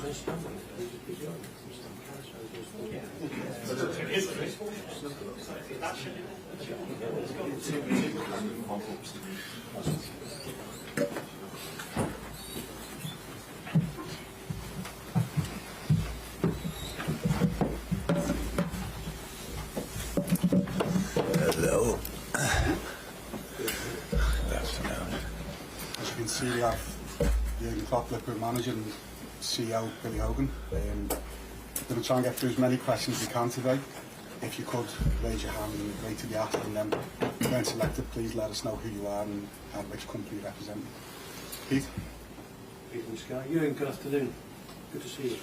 Hello. As you can see, we have Jurgen Klopp Liverpool manager and CEO Billy Hogan. We're going to try and get through as many questions as we can today. If you could raise your hand and wait till you ask, and then when selected, please let us know who you are and which company you represent. Pete? Pete from Sky. Jurgen, good afternoon. Good to see you.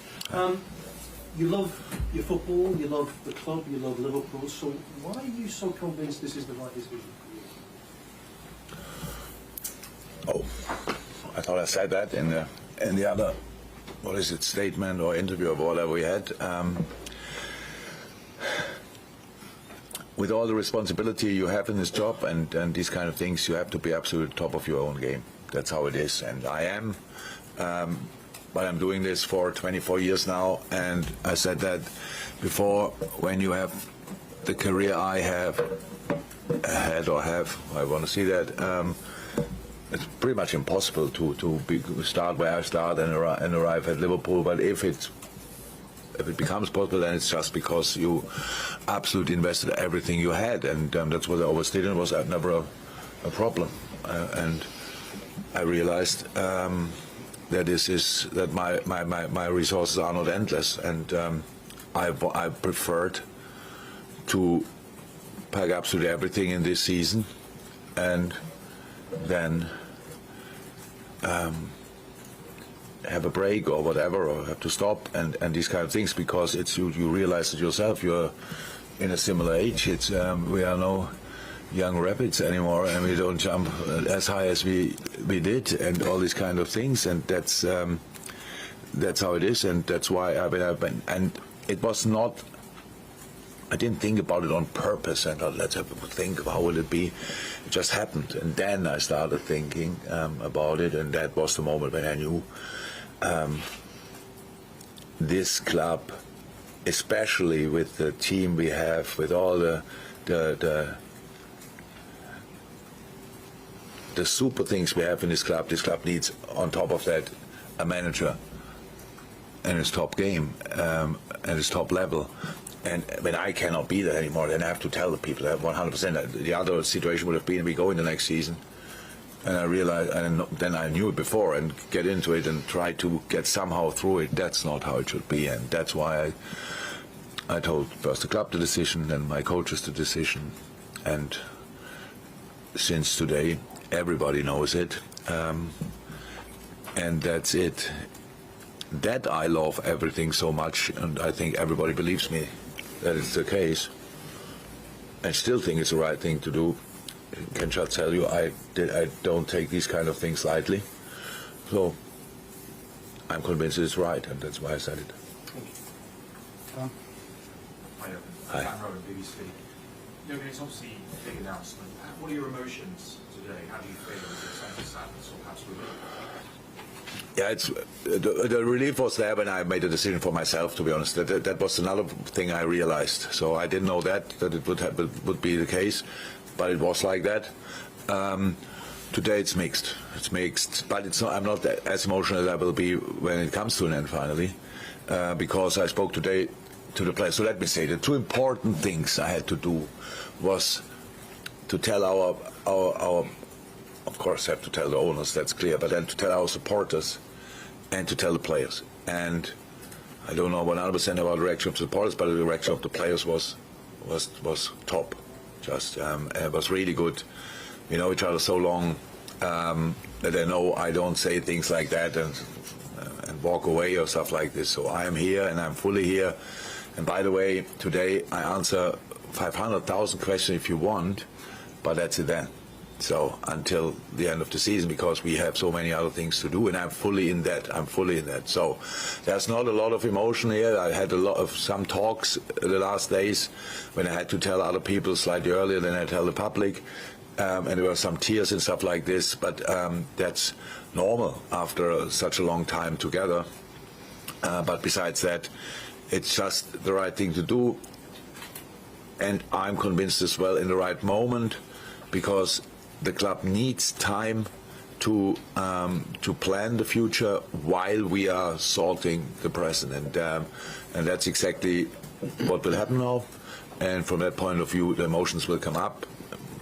You love your football, you love the club, you love Liverpool, so why are you so convinced this is the right decision for you? Oh, I thought I said that in the other, what is it, statement or interview or whatever we had. With all the responsibility you have in this job and these kind of things, you have to be absolute top of your own game. That's how it is, and I am. But I'm doing this for 24 years now, and I said that before, when you have the career I have had or have, I want to see that, it's pretty much impossible to start where I start and arrive at Liverpool. But if it becomes possible, then it's just because you absolutely invested everything you had, and that's what I always did, and it was never a problem. And I realized that my resources are not endless, and I preferred to pack absolutely everything in this season, and then have a break or whatever, or have to stop and these kind of things, because it's you realize it yourself. You're in a similar age. It's we are no young rabbits anymore, and we don't jump as high as we did, and all these kind of things, and that's how it is, and that's why I've been, and it was not, I didn't think about it on purpose and thought, let's have a think of how will it be. It just happened, and then I started thinking about it, and that was the moment when I knew this club, especially with the team we have, with all the super things we have in this club needs, on top of that, a manager and his top game and his top level. And when I cannot be there anymore, then I have to tell the people that 100%. The other situation would have been we go in the next season, and I realized, and then I knew it before, and get into it and try to get somehow through it. That's not how it should be, and that's why I told first the club the decision, then my coaches the decision, and since today everybody knows it, and that's it. That I love everything so much, and I think everybody believes me that it's the case. I still think it's the right thing to do. I can just tell you, I don't take these kind of things lightly. So I'm convinced it's right, and that's why I said it. Tom? Hi. Dan Rowan, BBC. Jurgen, it's obviously a big announcement. What are your emotions today? How do you feel? Is it a sense of sadness or perhaps relief? Yeah, it's the relief was there when I made a decision for myself. To be honest, that was another thing I realized. So I didn't know that it would be the case, but it was like that. Today it's mixed. It's mixed, but it's not. I'm not as emotional as I will be when it comes to an end finally, because I spoke today to the players. So let me say the two important things I had to do was to tell our of course, have to tell the owners, that's clear, but then to tell our supporters and to tell the players. And I don't know 100% about the reaction of the supporters, but the reaction of the players was top. Just it was really good. We know each other so long that they know I don't say things like that and walk away or stuff like this. So I am here, and I'm fully here. And by the way, today I answer 500,000 questions if you want, but that's it then. So until the end of the season, because we have so many other things to do, and I'm fully in that. So there's not a lot of emotion here. I had some talks the last days when I had to tell other people slightly earlier than I tell the public, and there were some tears and stuff like this. But that's normal after such a long time together. But besides that, it's just the right thing to do. And I'm convinced as well in the right moment, because the club needs time to plan the future while we are sorting the present, and that's exactly what will happen now. And from that point of view, the emotions will come up.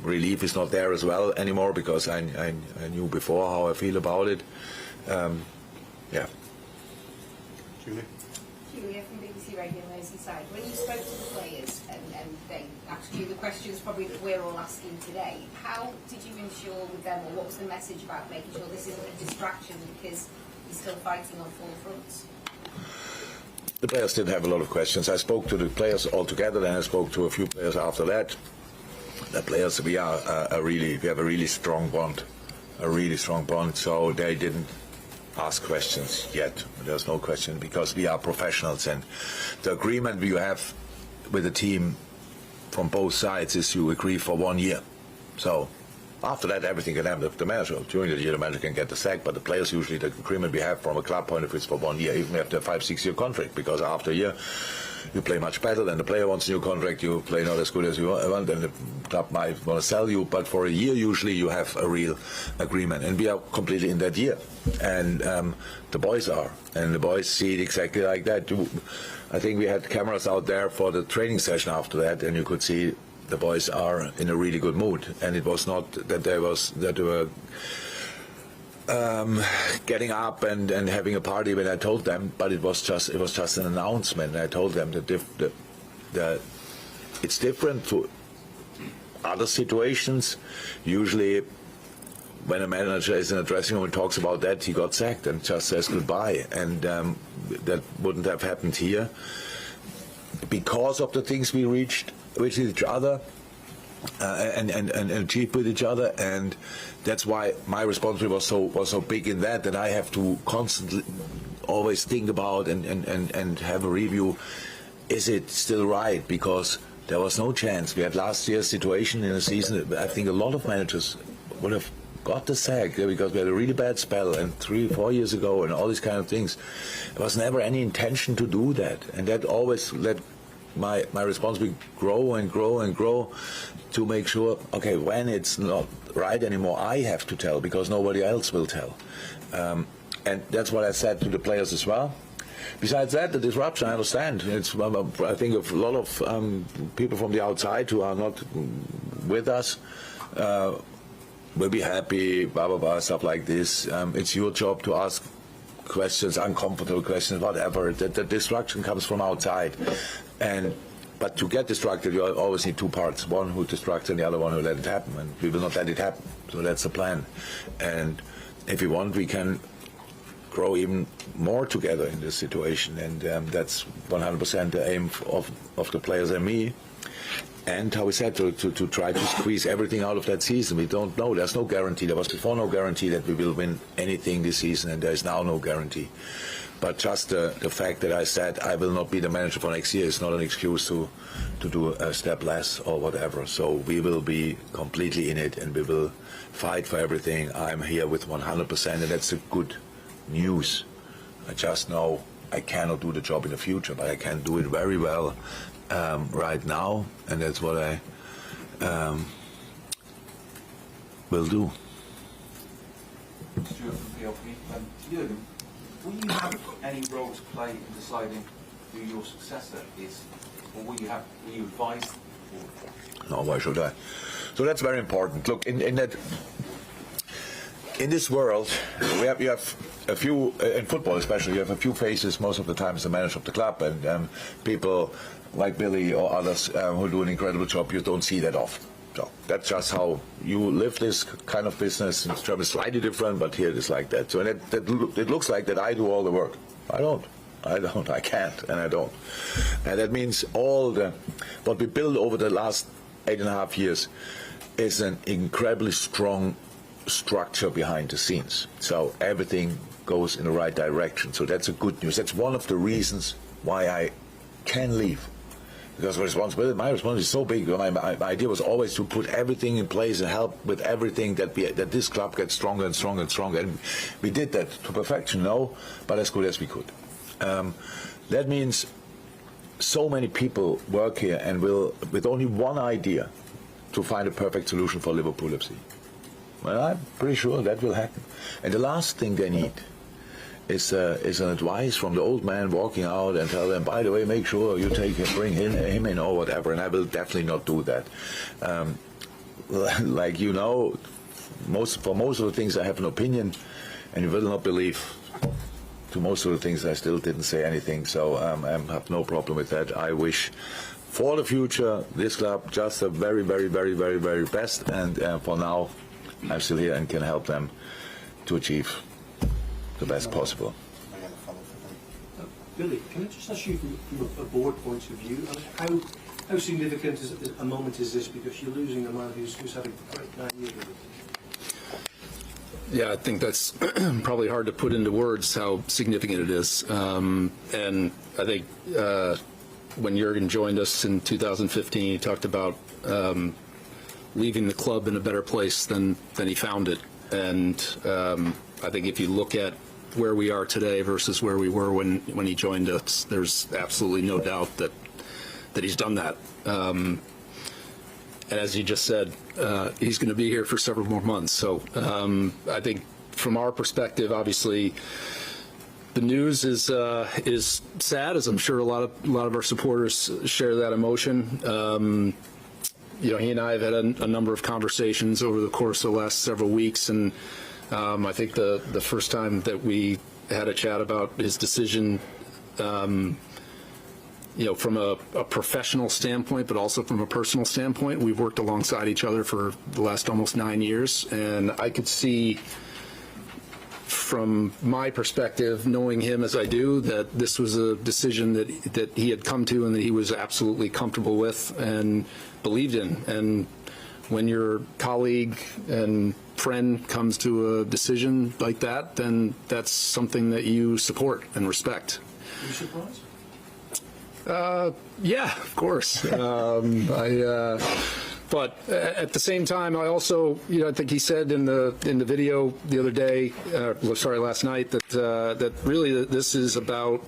Relief is not there as well anymore, because I knew before how I feel about it. Yeah. Julie? Julia from BBC Radio Merseyside. When you spoke to the players and they asked you the questions probably that we're all asking today, how did you ensure with them, or what was the message about making sure this isn't a distraction because you're still fighting on four fronts? The players didn't have a lot of questions. I spoke to the players all together, then I spoke to a few players after that. The players, we have a really strong bond, so they didn't ask questions yet. There's no question, because we are professionals, and the agreement you have with the team from both sides is you agree for 1 year. So after that, everything can happen. The manager, during the year, the manager can get the sack, but the players, usually the agreement we have from a club point of view is for 1 year, even after a 5-6 year contract, because after a year you play much better. Then the player wants a new contract, you play not as good as you want, and the club might want to sell you, but for a year usually you have a real agreement, and we are completely in that year, and the boys are, and the boys see it exactly like that. I think we had cameras out there for the training session after that, and you could see the boys are in a really good mood, and it was not that they were getting up and having a party when I told them, but it was just an announcement. I told them that it's different to other situations. Usually, when a manager is in a dressing room and talks about that, he got sacked and just says goodbye, and that wouldn't have happened here because of the things we reached with each other and achieved with each other, and that's why my responsibility was so big in that I have to constantly always think about and have a review. Is it still right? Because there was no chance. We had last year's situation in a season. I think a lot of managers would have got the sack because we had a really bad spell, and 3-4 years ago, and all these kind of things. There was never any intention to do that, and that always let my responsibility grow and grow and grow to make sure, okay, when it's not right anymore, I have to tell, because nobody else will tell. And that's what I said to the players as well. Besides that, the disruption, I understand. It's, I think, of a lot of people from the outside who are not with us will be happy, blah, blah, blah, stuff like this. It's your job to ask questions, uncomfortable questions, whatever. The distraction comes from outside. But to get distracted, you always need two parts. One who distracts and the other one who let it happen. And we will not let it happen. So that's the plan. And if we want, we can grow even more together in this situation. And that's 100% the aim of the players and me. And how we said, to try to squeeze everything out of that season. We don't know. There's no guarantee. There was before no guarantee that we will win anything this season, and there is now no guarantee. But just the fact that I said I will not be the manager for next year is not an excuse to do a step less or whatever. So we will be completely in it, and we will fight for everything. I'm here with 100%, and that's the good news. I just know I cannot do the job in the future, but I can do it very well right now, and that's what I will do. Stuart from PLP. Jurgen, will you have any role to play in deciding who your successor is, or will you advise the board? No, why should I? So that's very important. Look, in this world, you have a few, in football especially, you have a few faces most of the time as the manager of the club, and people like Billy or others who do an incredible job, you don't see that often. So that's just how you live this kind of business. It's slightly different, but here it is like that. So it looks like that I do all the work. I don't, I can't, and I don't. And that means what we built over the last 8.5 years is an incredibly strong structure behind the scenes. So everything goes in the right direction. So that's a good news. That's one of the reasons why I can leave. Because my responsibility is so big. My idea was always to put everything in place and help with everything that this club gets stronger and stronger and stronger. And we did that to perfection, no, but as good as we could. That means so many people work here and will, with only one idea, to find a perfect solution for Liverpool FC. Well, I'm pretty sure that will happen. And the last thing they need is an advice from the old man walking out and tell them, by the way, make sure you bring him in or whatever. And I will definitely not do that. Like you know, for most of the things I have an opinion, and you will not believe. To most of the things I still didn't say anything, so I have no problem with that. I wish for the future this club just the very, very, very, very, very best, and for now I'm still here and can help them to achieve the best possible. Billy, can I just ask you from a board point of view, I mean, how significant a moment is this, because you're losing a man who's had a great 9 years with it? Yeah, I think that's probably hard to put into words how significant it is. And I think when Jurgen joined us in 2015, he talked about leaving the club in a better place than he found it. And I think if you look at where we are today versus where we were when he joined us, there's absolutely no doubt that he's done that. And as you just said, he's going to be here for several more months. So I think from our perspective, obviously, the news is sad, as I'm sure a lot of our supporters share that emotion. You know, he and I have had a number of conversations over the course of the last several weeks, and I think the first time that we had a chat about his decision, you know, from a professional standpoint, but also from a personal standpoint, we've worked alongside each other for the last almost 9 years, and I could see from my perspective, knowing him as I do, that this was a decision that he had come to and that he was absolutely comfortable with and believed in. And when your colleague and friend comes to a decision like that, then that's something that you support and respect. Are you surprised? Yeah, of course. But at the same time, I also, you know, I think he said in the video the other day, last night, that really this is about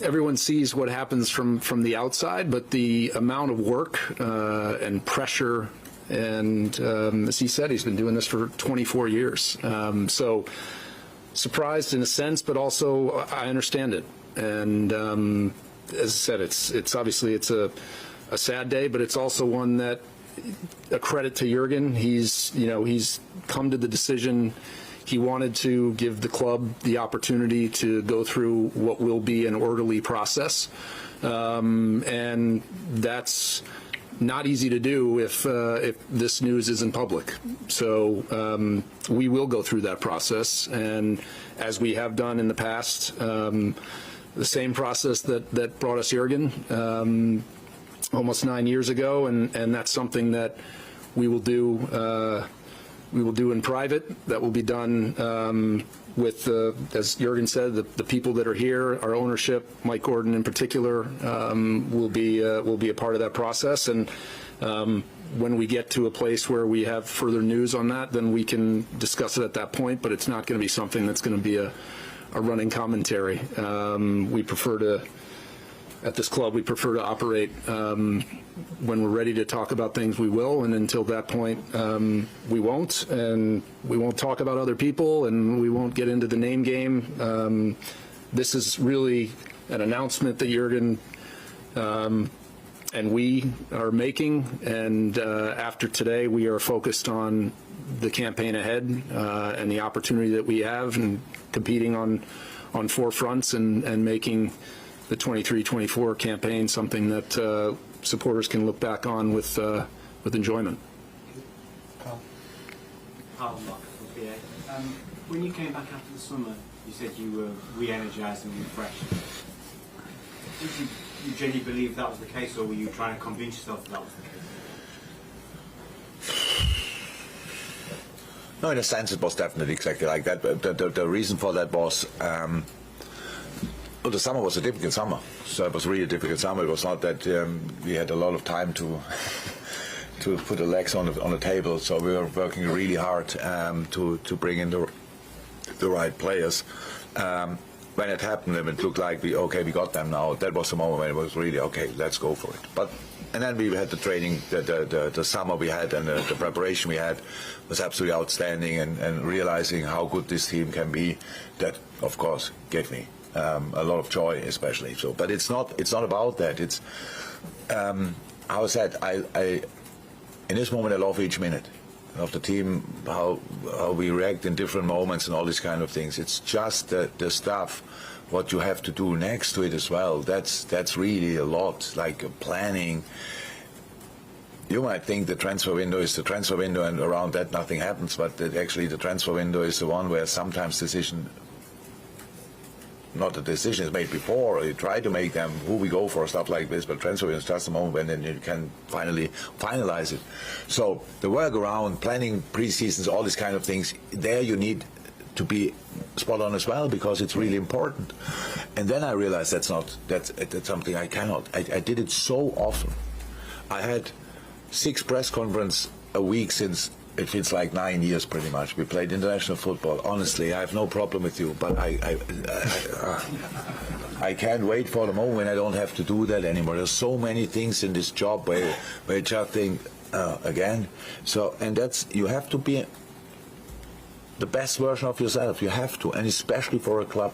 everyone sees what happens from the outside, but the amount of work and pressure, and as he said, he's been doing this for 24 years. So surprised in a sense, but also I understand it. And as I said, it's obviously it's a sad day, but it's also one that a credit to Jurgen. He's come to the decision. He wanted to give the club the opportunity to go through what will be an orderly process, and that's not easy to do if this news isn't public. So we will go through that process, and as we have done in the past. The same process that brought us Jurgen almost 9 years ago, and that's something that we will do in private. That will be done with, as Jurgen said, the people that are here, our ownership, Mike Gordon in particular, will be a part of that process. And when we get to a place where we have further news on that, then we can discuss it at that point. But it's not going to be something that's going to be a running commentary. We prefer to, at this club, we prefer to operate when we're ready to talk about things, we will, and until that point, we won't. And we won't talk about other people, and we won't get into the name game. This is really an announcement that Jurgen and we are making, and after today, we are focused on the campaign ahead and the opportunity that we have, and competing on four fronts, and making the 23-24 campaign something that supporters can look back on with enjoyment. Carl Lock from PA. When you came back after the summer, you said you were re-energised and refreshed. Did you genuinely believe that was the case, or were you trying to convince yourself that was the case? No, in a sense, it was definitely exactly like that. The reason for that was, the summer was a difficult summer. So it was really a difficult summer. It was not that we had a lot of time to put the legs on the table. So we were working really hard to bring in the right players. when it happened and it looked like we got them now, that was the moment when it was really, okay, let's go for it. And then we had the training, the summer we had, and the preparation we had was absolutely outstanding, and realizing how good this team can be, that of course gave me a lot of joy, especially. So, but it's not about that. It's how I said, I in this moment I love each minute of the team, how we react in different moments and all these kind of things. It's just the stuff, what you have to do next to it as well. That's really a lot, like planning. You might think the transfer window is the transfer window, and around that nothing happens, but actually the transfer window is the one where sometimes not the decision is made before, or you try to make them who we go for, stuff like this, but transfer window is just a moment when then you can finally finalize it. So the work around planning pre-seasons, all these kind of things, there you need to be spot on as well, because it's really important. And then I realized that's something I cannot. I did it so often. I had 6 press conferences a week since it feels like 9 years pretty much. We played international football. Honestly, I have no problem with you, but I can't wait for the moment when I don't have to do that anymore. There's so many things in this job where you just think, again. So, and you have to be the best version of yourself. You have to, and especially for a club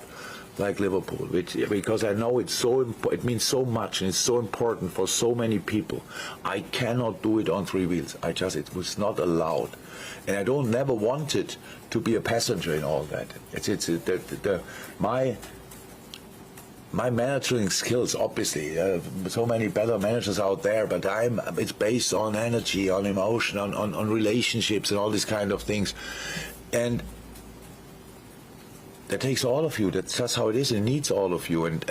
like Liverpool, because I know it means so much, and it's so important for so many people. I cannot do it on 3 wheels. It was not allowed, and I never wanted to be a passenger in all that. My managing skills, obviously, so many better managers out there, but it's based on energy, on emotion, on relationships, and all these kind of things, and that takes all of you. That's just how it is. It needs all of you. And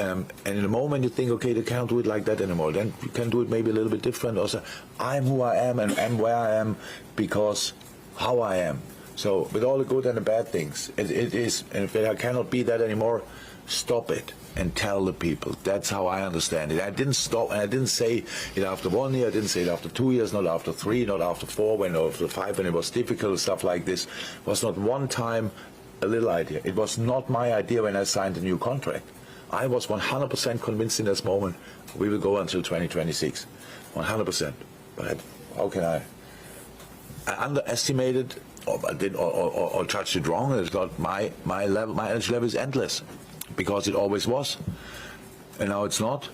in the moment you think, okay, they can't do it like that anymore, then you can do it maybe a little bit different. Also, I'm who I am and am where I am because how I am. So with all the good and the bad things, it is. And if I cannot be that anymore, stop it and tell the people. That's how I understand it. I didn't stop, and I didn't say it after 1 year. I didn't say it after 2 years, not after 3, not after 4, after 5, when it was difficult, stuff like this. It was not one time a little idea. It was not my idea when I signed a new contract. I was 100% convinced in this moment we will go until 2026. 100%. But how can I underestimated or judged it wrong? It's not my level. My energy level is endless, because it always was, and now it's not.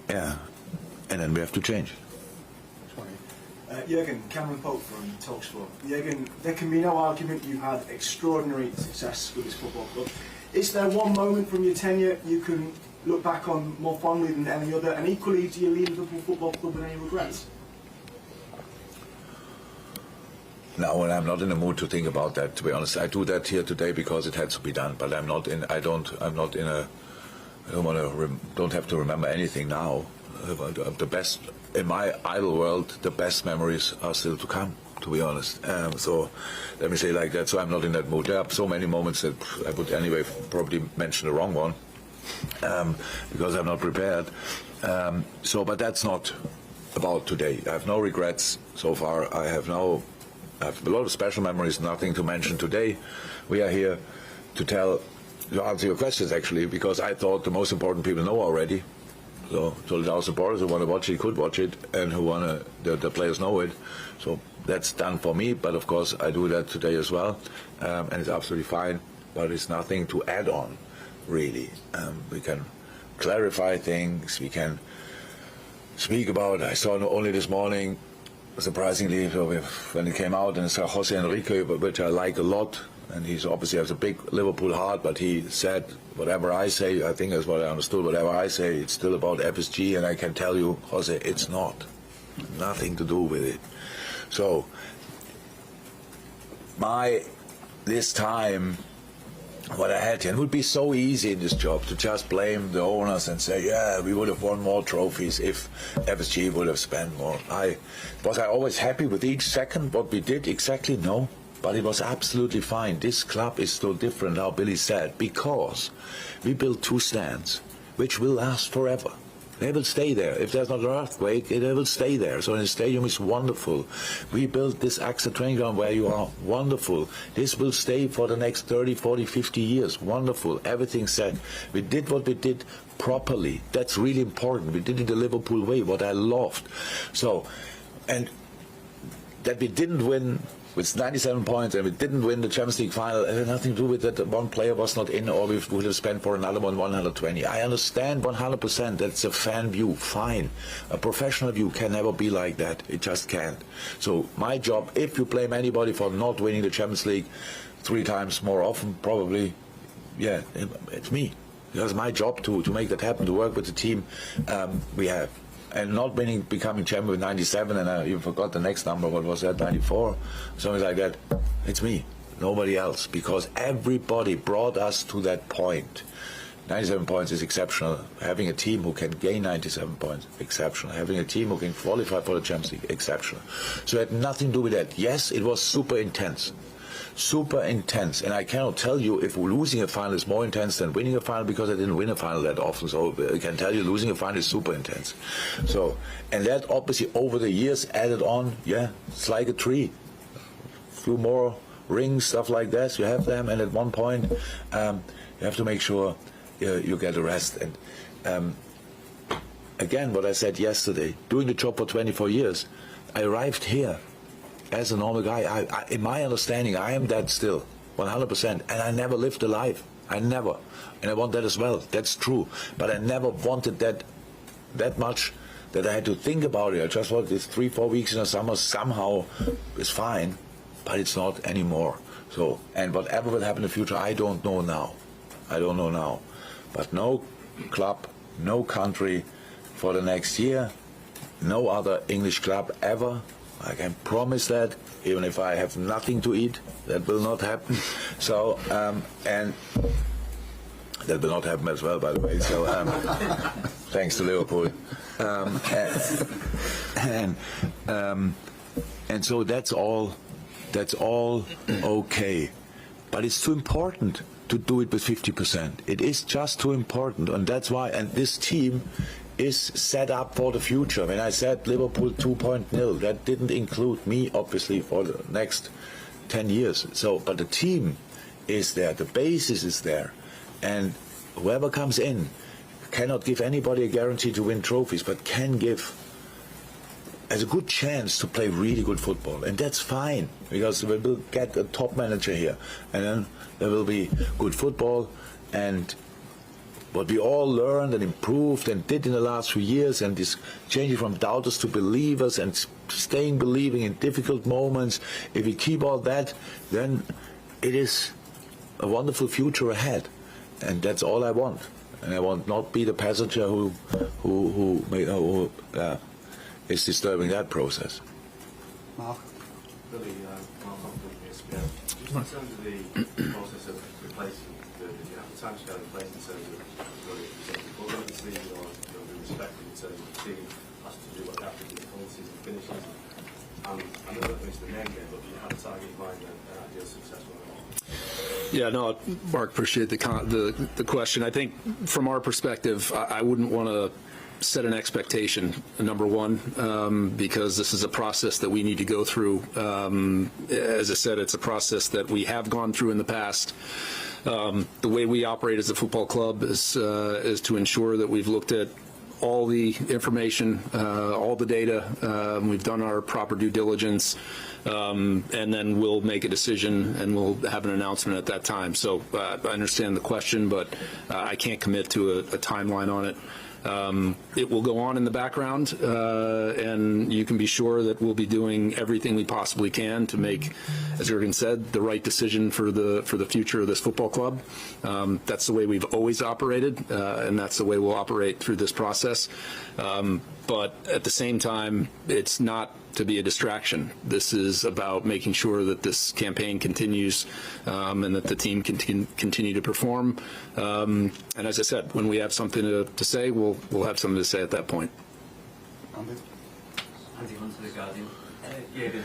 Yeah, and then we have to change. Jurgen, Cameron Pope from Talksport. Jurgen, there can be no argument you've had extraordinary success with this football club. Is there one moment from your tenure you can look back on more fondly than any other? And equally, do you leave Liverpool Football Club with any regrets? No, and I'm not in the mood to think about that, to be honest. I do that here today because it had to be done, but don't have to remember anything now. The best, in my idle world, the best memories are still to come, to be honest. So let me say it like that. So I'm not in that mood. There are so many moments that I would anyway probably mention the wrong one, because I'm not prepared. But that's not about today. I have no regrets so far. I have a lot of special memories, nothing to mention today. We are here to answer your questions, actually, because I thought the most important people know already. So our supporters who want to watch it could watch it, and who want the players know it. So that's done for me. But of course, I do that today as well, and it's absolutely fine. But it's nothing to add on, really. We can clarify things. We can speak about. I saw only this morning, surprisingly, when it came out, and it's Jose Enrique, which I like a lot. And he obviously has a big Liverpool heart, but he said, whatever I say, I think that's what I understood, whatever I say, it's still about FSG, and I can tell you, Jose, it's not. Nothing to do with it. So, this time, what I had here, it would be so easy in this job to just blame the owners and say, yeah, we would have won more trophies if FSG would have spent more. Was I always happy with each second what we did? Exactly, no. But it was absolutely fine. This club is so different, how Billy said, because we built 2 stands, which will last forever. They will stay there. If there's not an earthquake, they will stay there. So the stadium is wonderful. We built this AXA training ground where you are. Wonderful. This will stay for the next 30, 40, 50 years. Wonderful. Everything set. We did what we did properly. That's really important. We did it the Liverpool way, what I loved. So, and that we didn't win with 97 points and we didn't win the Champions League final, it had nothing to do with that one player was not in or we would have spent for another one 120. I understand 100% that's a fan view, fine. A professional view can never be like that. It just can't. So my job, if you blame anybody for not winning the Champions League 3 times more often, probably, yeah, it's me. It's my job to make that happen, to work with the team we have. And not winning, becoming champion with 97, and I even forgot the next number, what was that, 94? Something like that. It's me, nobody else, because everybody brought us to that point. 97 points is exceptional. Having a team who can gain 97 points, exceptional. Having a team who can qualify for the Champions League, exceptional. So it had nothing to do with that. Yes, it was super intense. Super intense, and I cannot tell you if losing a final is more intense than winning a final, because I didn't win a final that often. So I can tell you losing a final is super intense. So, and that obviously over the years added on, yeah, it's like a tree. A few more rings, stuff like that, you have them, and at one point you have to make sure you get a rest. And again, what I said yesterday, doing the job for 24 years, I arrived here as a normal guy. In my understanding, I am that still, 100%, and I never lived a life. I never, and I want that as well. That's true, but I never wanted that much that I had to think about it. I just wanted this 3-4 weeks in the summer somehow is fine, but it's not anymore. So, and whatever will happen in the future, I don't know now. I don't know now, but no club, no country for the next year, no other English club ever. I can promise that, even if I have nothing to eat, that will not happen. So, and that will not happen as well, by the way. So, thanks to Liverpool. And so that's all okay. But it's too important to do it with 50%. It is just too important, and that's why. And this team is set up for the future. When I said Liverpool 2.0, that didn't include me, obviously, for the next 10 years. So, but the team is there, the basis is there, and whoever comes in cannot give anybody a guarantee to win trophies, but can give as a good chance to play really good football, and that's fine, because we will get a top manager here, and then there will be good football. And what we all learned and improved and did in the last few years, and this changing from doubters to believers and staying believing in difficult moments, if we keep all that, then it is a wonderful future ahead. And that's all I want. And I want not be the passenger who is disturbing that process. Mark? Really, Mark from ESPN. Just in terms of the process of replacing, do you have the time scale in place in terms of what it presented? But obviously, you're respected in terms of the team has to do what they have to do before the season finishes. I know that it's the name game, but do you have a target in mind and an ideal successful? Yeah, no, Mark, appreciate the question. I think from our perspective, I wouldn't want to set an expectation, number one, because this is a process that we need to go through. As I said, it's a process that we have gone through in the past. The way we operate as a football club is to ensure that we've looked at all the information, all the data. We've done our proper due diligence, and then we'll make a decision and we'll have an announcement at that time. So I understand the question, but I can't commit to a timeline on it. It will go on in the background, and you can be sure that we'll be doing everything we possibly can to make, as Jurgen said, the right decision for the future of this football club. That's the way we've always operated, and that's the way we'll operate through this process. But at the same time, it's not to be a distraction. This is about making sure that this campaign continues, and that the team can continue to perform. And as I said, when we have something to say, we'll have something to say at that point. Andy? Andy Hunt, The Guardian. Jurgen,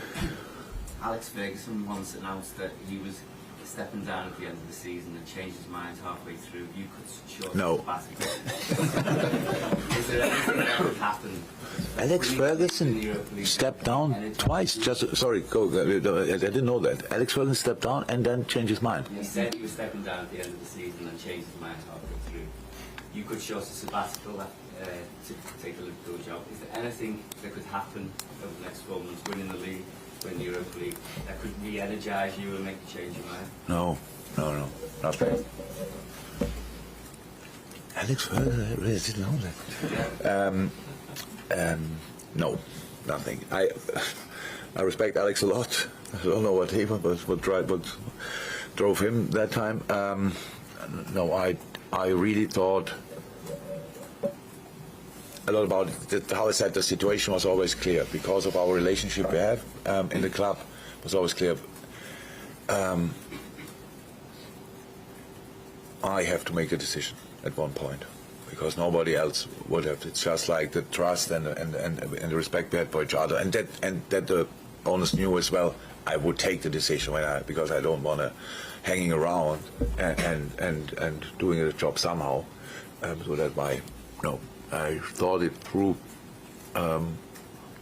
Alex Ferguson once announced that he was stepping down at the end of the season and change his mind halfway through, you could short No. the basketball. Is there anything that could happen? Alex Ferguson stepped down twice. Sorry, go. I didn't know that. Alex Ferguson stepped down and then changed his mind. He said he was stepping down at the end of the season and changed his mind halfway through. You could short a sabbatical to take a Liverpool job. Is there anything that could happen over the next 4 months, winning the league, winning the Europa League, that could re-energise you and make you change your mind? No, nothing. Alex Ferguson, I really didn't know that. No, nothing. I respect Alex a lot. I don't know what drove him that time. No, I really thought a lot about it. How I said, the situation was always clear because of our relationship we have in the club. It was always clear. I have to make a decision at one point because nobody else would have. It's just like the trust and the respect we had for each other, and that the owners knew as well. I would take the decision because I don't want to hanging around and doing a job somehow. So that's why I thought it through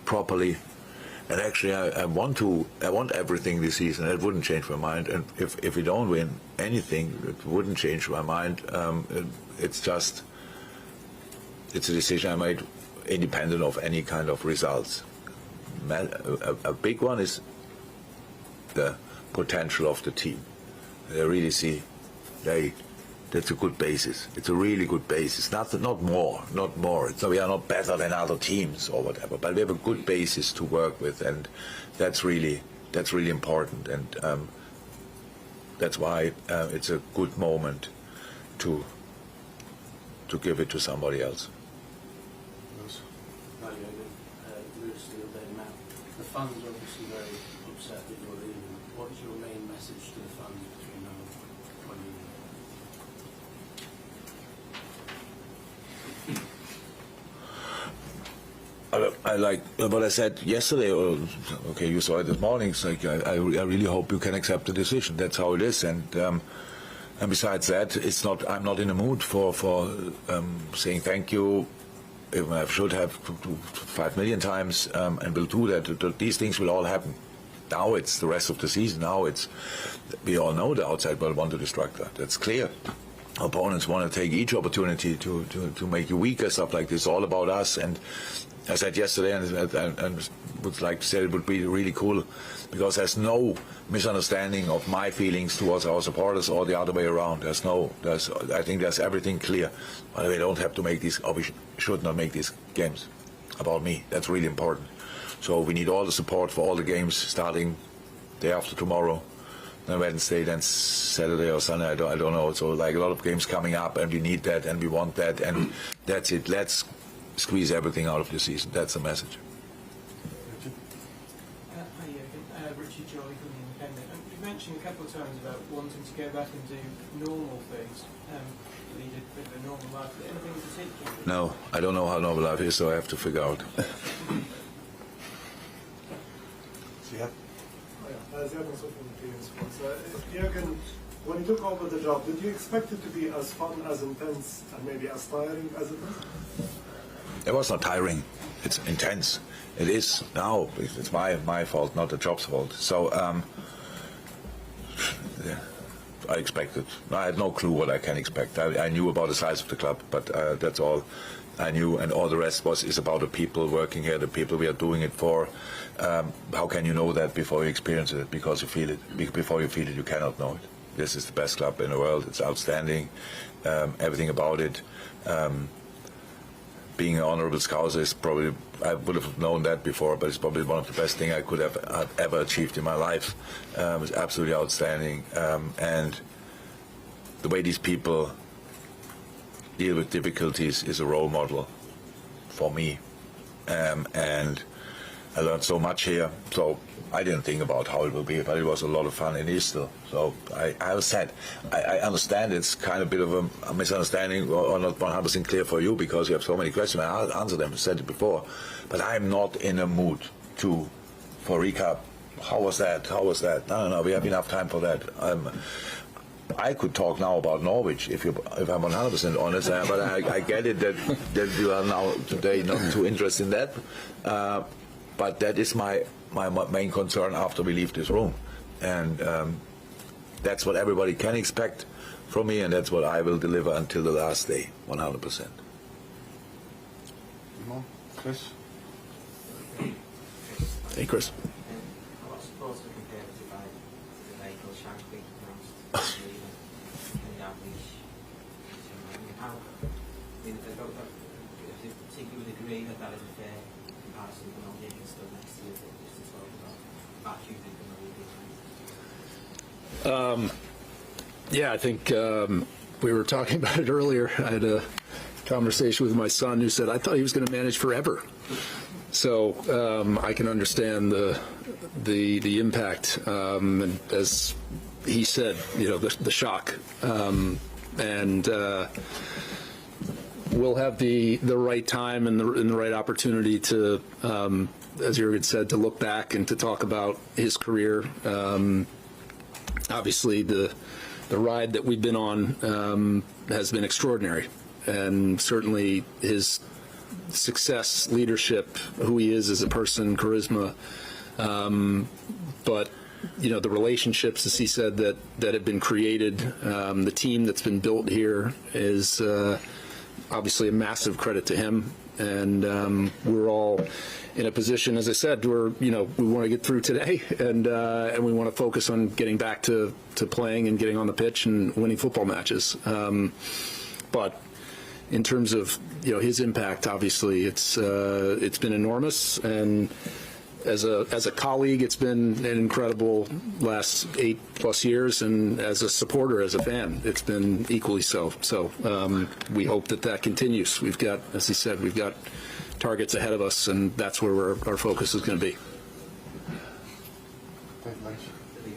properly, and actually I want everything this season. It wouldn't change my mind, and if we don't win anything, it wouldn't change my mind. It's a decision I made independent of any kind of results. A big one is the potential of the team. They really see that's a good basis. It's a really good basis. Not more. So we are not better than other teams or whatever, but we have a good basis to work with, and that's really important. And that's why it's a good moment to give it to somebody else. The fans are obviously very upset that you're leaving. What is your main message to the fans between now and when you leave? I like what I said yesterday. Okay, you saw it this morning. It's like I really hope you can accept the decision. That's how it is. And besides that, it's not. I'm not in the mood for saying thank you. I should have 5 million times, and we'll do that. These things will all happen. Now it's the rest of the season. Now we all know the outside world want to destruct that. That's clear. Opponents want to take each opportunity to make you weaker, stuff like this. It's all about us. And I said yesterday, and would like to say it would be really cool, because there's no misunderstanding of my feelings towards our supporters or the other way around. I think there's everything clear. But we don't have to make these, or we should not make these games about me. That's really important. So we need all the support for all the games starting day after tomorrow, then Wednesday, then Saturday or Sunday. I don't know. So like a lot of games coming up, and we need that, and we want that, and that's it. Let's squeeze everything out of the season. That's the message. Hi, Jurgen. Richard Jolly from The Independent. You mentioned a couple of times about wanting to go back and do normal things, lead a bit of a normal life. Anything in particular? No, I don't know how normal life is, so I have to figure out. Jurgen, when you took over the job, did you expect it to be as fun, as intense, and maybe as tiring as it is? It was not tiring. It's intense. It is now. It's my fault, not the job's fault. So yeah, I expected. I had no clue what I can expect. I knew about the size of the club, but that's all I knew, and all the rest is about the people working here, the people we are doing it for. How can you know that before you experience it? Because you feel it. Before you feel it, you cannot know it. This is the best club in the world. It's outstanding. Everything about it. Being an honorable Scouser is probably, I would have known that before, but it's probably one of the best things I could have ever achieved in my life. It's absolutely outstanding. And the way these people deal with difficulties is a role model for me. And I learned so much here. So I didn't think about how it will be, but it was a lot of fun. It is still. So I said, I understand it's kind of a bit of a misunderstanding or not 100% clear for you because you have so many questions. I answered them, I said it before. But I'm not in a mood for recap how was that? No, we have enough time for that. I could talk now about Norwich if I'm 100% honest, but I get it that you are now today not too interested in that. But that is my main concern after we leave this room, and that's what everybody can expect from me, and that's what I will deliver until the last day, 100%. Chris? Hey, Chris. A lot of supporters compared to the Michael Shankly announced leaving Kenny Dalglish. How, I mean, if you would agree that is a fair comparison when all Jurgen stood next to you, just to talk about attitude in the league. Yeah, I think we were talking about it earlier. I had a conversation with my son who said, I thought he was going to manage forever. So I can understand the impact, and as he said, the shock, and we'll have the right time and the right opportunity to, as Jurgen said, to look back and to talk about his career. Obviously, the ride that we've been on has been extraordinary, and certainly his success, leadership, who he is as a person, charisma, but the relationships, as he said, that have been created, the team that's been built here is obviously a massive credit to him, and we're all in a position, as I said, where we want to get through today, and we want to focus on getting back to playing and getting on the pitch and winning football matches. But in terms of his impact, obviously it's been enormous, and as a colleague, it's been an incredible last 8+ years, and as a supporter, as a fan, it's been equally so. So we hope that continues. We've got, as he said, we've got targets ahead of us, and that's where our focus is going to be. You mentioned in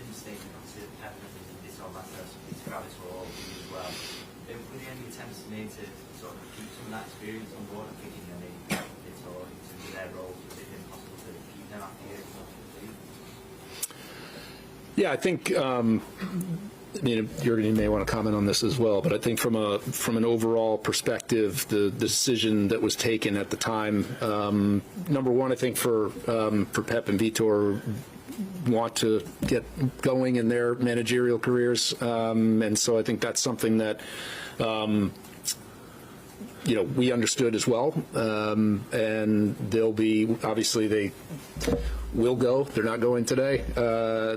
the statement, obviously, that this all matters, it's values for all of you as well. Were there any attempts made to sort of keep some of that experience on board? I'm thinking maybe it's all in terms of their roles, was it impossible to keep them after years? Yeah, I think Jurgen, you may want to comment on this as well, but I think from an overall perspective, the decision that was taken at the time, number one, I think for Pep and Vitor, want to get going in their managerial careers, and so I think that's something that we understood as well, and they'll be, obviously they will go. They're not going today.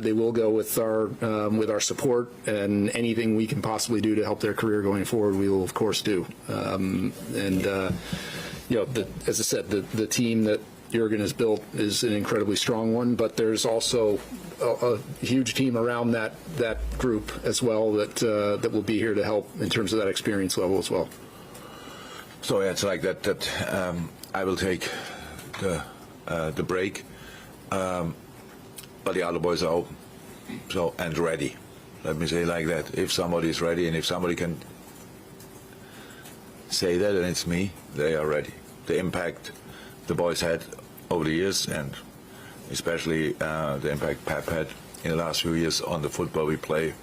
They will go with our support, and anything we can possibly do to help their career going forward, we will of course do. As I said, the team that Jurgen has built is an incredibly strong one, but there's also a huge team around that group as well that will be here to help in terms of that experience level as well. So yeah, it's like that. I will take the break, but the other boys are open, and ready. Let me say it like that. If somebody is ready, and if somebody can say that, and it's me, they are ready. The impact the boys had over the years, and especially the impact Pep had in the last few years on the football we play,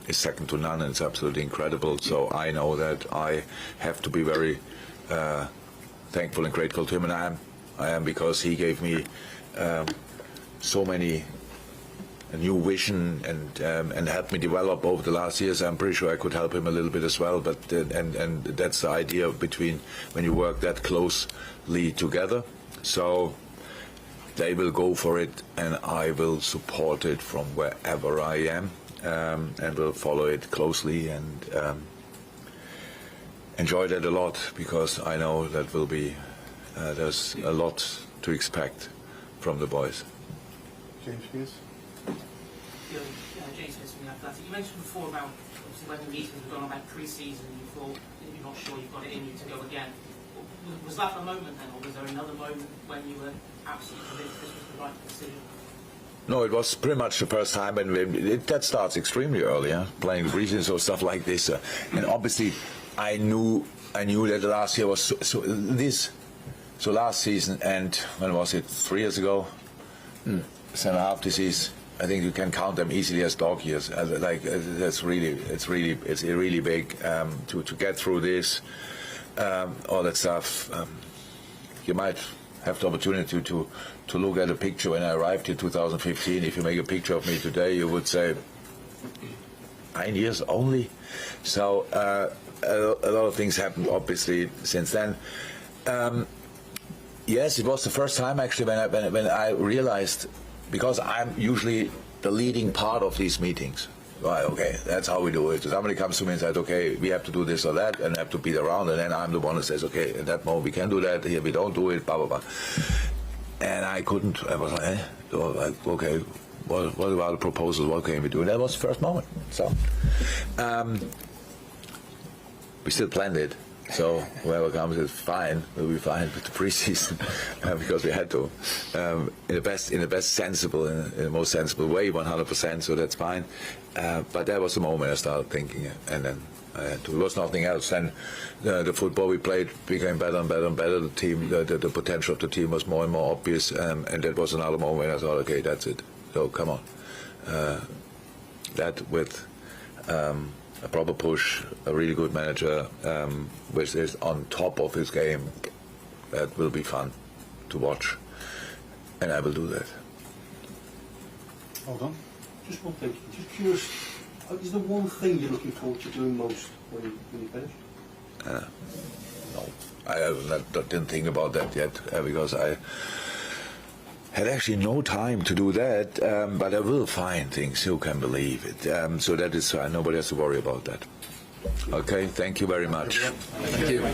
is second to none, and it's absolutely incredible. So I know that I have to be very thankful and grateful to him, and I am because he gave me so many a new vision and helped me develop over the last years. I'm pretty sure I could help him a little bit as well. But and that's the idea between when you work that closely together. So they will go for it, and I will support it from wherever I am, and will follow it closely and enjoy that a lot, because I know that will be there's a lot to expect from the boys. James Pierce. James Pierce from the Athletic. You mentioned before about obviously when the meetings were going on about pre-season, you thought you're not sure you've got it in you to go again. Was that the moment then, or was there another moment when you were absolutely convinced this was the right decision? No, it was pretty much the first time, and that starts extremely early, playing the pre-season or stuff like this. And obviously, I knew that last year was so last season, and when was it? 3 years ago. 7.5 disease. I think you can count them easily as dog years. It's really big to get through this, all that stuff. You might have the opportunity to look at a picture when I arrived in 2015. If you make a picture of me today, you would say 9 years only. So a lot of things happened, obviously, since then. Yes, it was the first time actually when I realized, because I'm usually the leading part of these meetings. Right, okay, that's how we do it. Somebody comes to me and says, okay, we have to do this or that, and I have to be around, and then I'm the one who says, okay, at that moment we can do that, here we don't do it, blah, blah, blah. And I couldn't, I was like, So like, okay, what about the proposals, what can we do? And that was the first moment. So, we still planned it. So whoever comes is fine. We'll be fine with the preseason because we had to, in the best sensible, in the most sensible way, 100%. So that's fine. But that was the moment I started thinking, and then there was nothing else. Then the football we played became better and better and better. The team, the potential of the team was more and more obvious, and that was another moment I thought, okay, that's it. So come on, that with. A proper push, a really good manager, which is on top of his game, that will be fun to watch, and I will do that. Hold on. Just one thing. Just curious, is there one thing you're looking forward to doing most when you finish? No, I didn't think about that yet because I had actually no time to do that, but I will find things, you can believe it. So that is fine, nobody has to worry about that. Okay, thank you very much. Thank you.